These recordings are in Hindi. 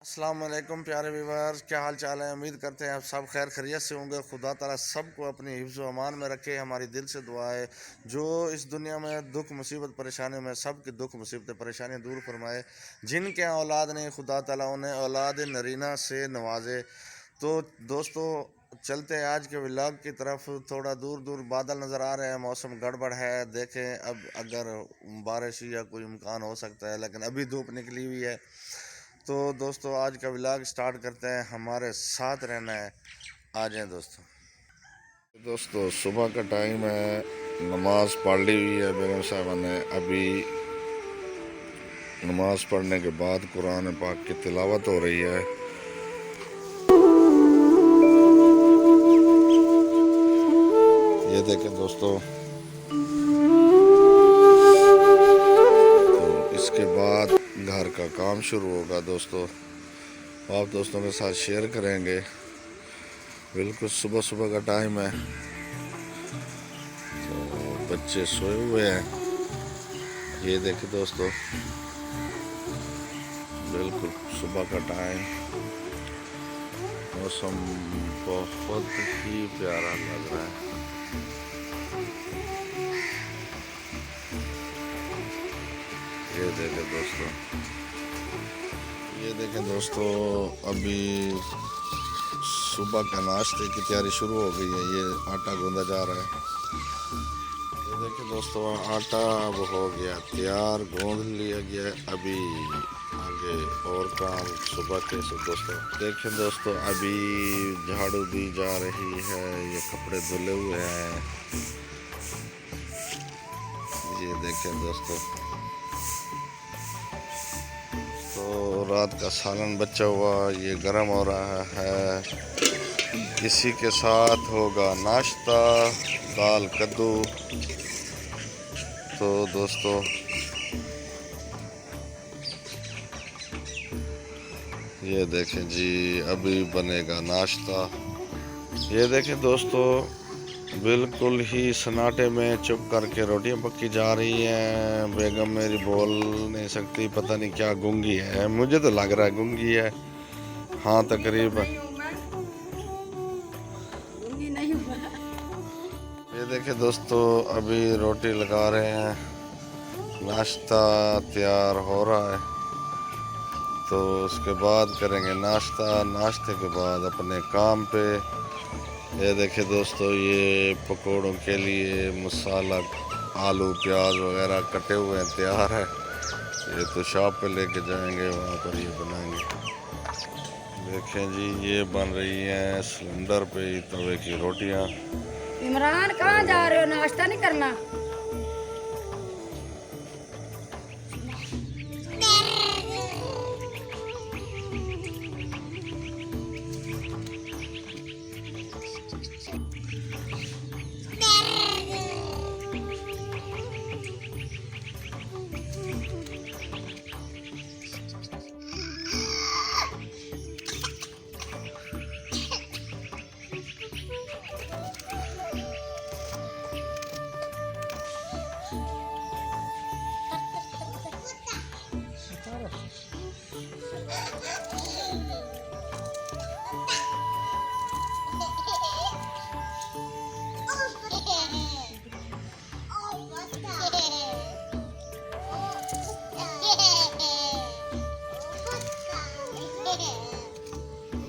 अस्सलाम वालेकुम प्यारे व्यूअर्स, क्या हाल चाल है। उम्मीद करते हैं आप सब खैर खैरियत से होंगे। खुदा ताला सबको अपनी हिफ्ज़ व अमान में रखे, हमारी दिल से दुआ है। जो इस दुनिया में दुख मुसीबत परेशानियों में सब की दुख मुसीबत परेशानियाँ दूर फरमाए। जिनके यहाँ औलाद नहीं, खुदा ताला उन्हें औलाद नरीना से नवाजे। तो दोस्तों, चलते हैं आज के व्लॉग की तरफ। थोड़ा दूर दूर बादल नज़र आ रहे हैं, मौसम गड़बड़ है। देखें अब अगर बारिश या कोई इम्कान हो सकता है, लेकिन अभी धूप निकली हुई है। तो दोस्तों, आज का व्लॉग स्टार्ट करते हैं। हमारे साथ रहना है, आ जाएं दोस्तों। दोस्तों, सुबह का टाइम है, नमाज पढ़ ली हुई है बेगम साहबा ने। अभी नमाज पढ़ने के बाद कुरान पाक की तिलावत हो रही है। ये देखें दोस्तों, तो इसके बाद घर का काम शुरू होगा। दोस्तों, आप दोस्तों के साथ शेयर करेंगे। बिल्कुल सुबह सुबह का टाइम है, तो बच्चे सोए हुए हैं। ये देखिए दोस्तों, बिल्कुल सुबह का टाइम, मौसम बहुत ही प्यारा लग रहा है। ये देखें दोस्तों, अभी सुबह का नाश्ते की तैयारी शुरू हो गई है। ये आटा गूंदा जा रहा है। ये देखिए दोस्तों, आटा अब हो गया तैयार, गूंद लिया गया। अभी आगे और काम सुबह के। दोस्तों देखें दोस्तों, अभी झाड़ू दी जा रही है। ये कपड़े धुले हुए हैं। ये देखें दोस्तों, तो रात का सालन बचा हुआ ये गर्म हो रहा है। इसी के साथ होगा नाश्ता, दाल कद्दू। तो दोस्तों, ये देखें जी, अभी बनेगा नाश्ता। ये देखें दोस्तों, बिल्कुल ही सन्नाटे में चुप करके रोटियां पक्की जा रही हैं। बेगम मेरी बोल नहीं सकती, पता नहीं क्या गूंगी है। मुझे तो लग रहा है गूंगी है। हाँ, तकरीबन। ये देखें दोस्तों, अभी रोटी लगा रहे हैं, नाश्ता तैयार हो रहा है। तो उसके बाद करेंगे नाश्ता। नाश्ते के बाद अपने काम पे। ये देखें दोस्तों, ये पकोड़ों के लिए मसाला, आलू प्याज वगैरह कटे हुए हैं, तैयार है। ये तो शॉप पे लेके जाएंगे, वहाँ पर ये बनाएंगे। देखें जी, ये बन रही हैं सिलेंडर पे तवे की रोटियाँ। इमरान, कहाँ जा रहे हो? नाश्ता नहीं करना?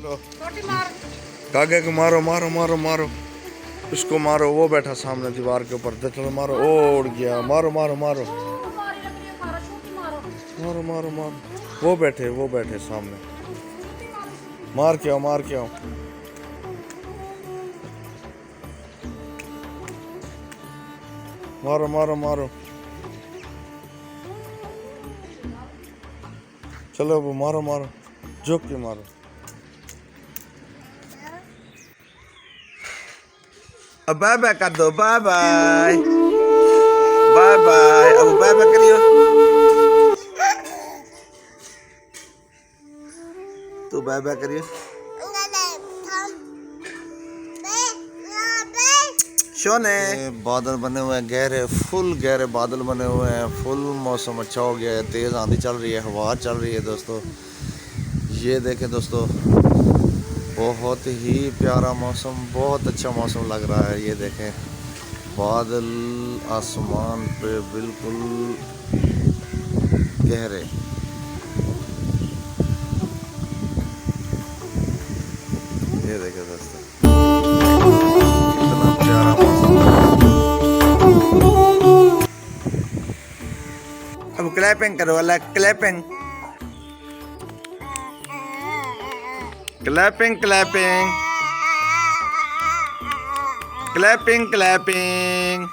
रोटी मार। कागे को मारो मारो मारो मारो, उसको मारो। वो बैठा सामने दीवार के ऊपर, चलो मारो। ओ उड़ गया। मारो मारो मारो मारो मारो मारो। वो बैठे सामने। मार के आओ, मार के आओ। मारो मारो मारो, चलो वो मारो मारो, झुक के मारो। अब बाय बाय कर दो, बाय बाय बाय बाय। अब बाय बाय करियो। तू बाय बाय करियो। शोने बादल बने हुए हैं गहरे, फुल गहरे बादल बने हुए हैं। फुल मौसम अच्छा हो गया है, तेज़ आंधी चल रही है, हवा चल रही है दोस्तों। ये देखें दोस्तों, बहुत ही प्यारा मौसम, बहुत अच्छा मौसम लग रहा है। ये देखें बादल आसमान पे बिल्कुल गहरे। ये देखें दोस्तों कितना प्यारा मौसम है। अब क्लैपिंग करो, अलग clapping clapping clapping clapping clapping.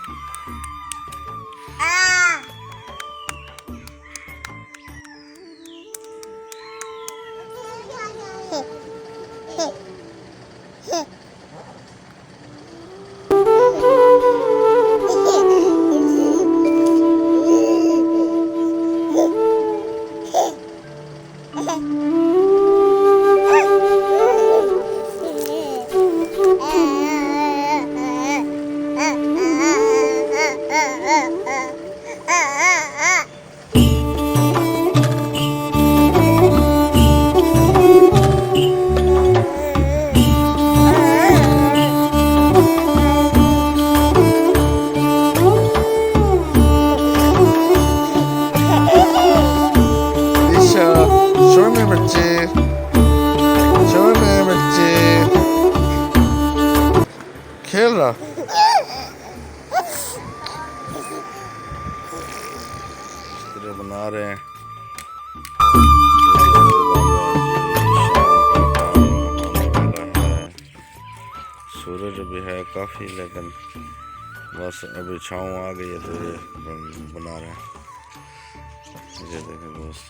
खेल रहा बना रहे हैं। सूरज भी है काफ़ी, लेकिन बस अभी छाँव आ गई है तो ये बना रहे हैं। ये देखें दोस्त,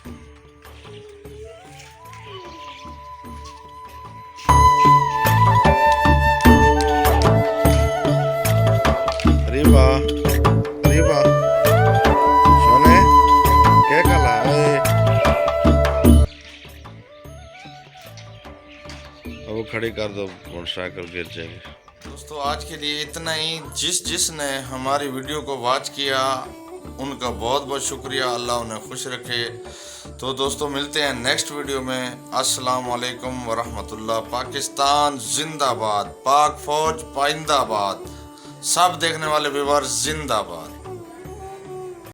रीवा रीवा सोने क्या कला अब खड़ी कर दो, मोटरसाइकिल गिर जाएगी। दोस्तों आज के लिए इतना ही। जिसने हमारी वीडियो को वॉच किया उनका बहुत बहुत शुक्रिया, अल्लाह उन्हें खुश रखे। तो दोस्तों मिलते हैं नेक्स्ट वीडियो में। अस्सलाम वालेकुम वरहमतुल्लाह। पाकिस्तान जिंदाबाद, पाक फौज पाइंदाबाद, सब देखने वाले व्यूअर्स जिंदाबाद।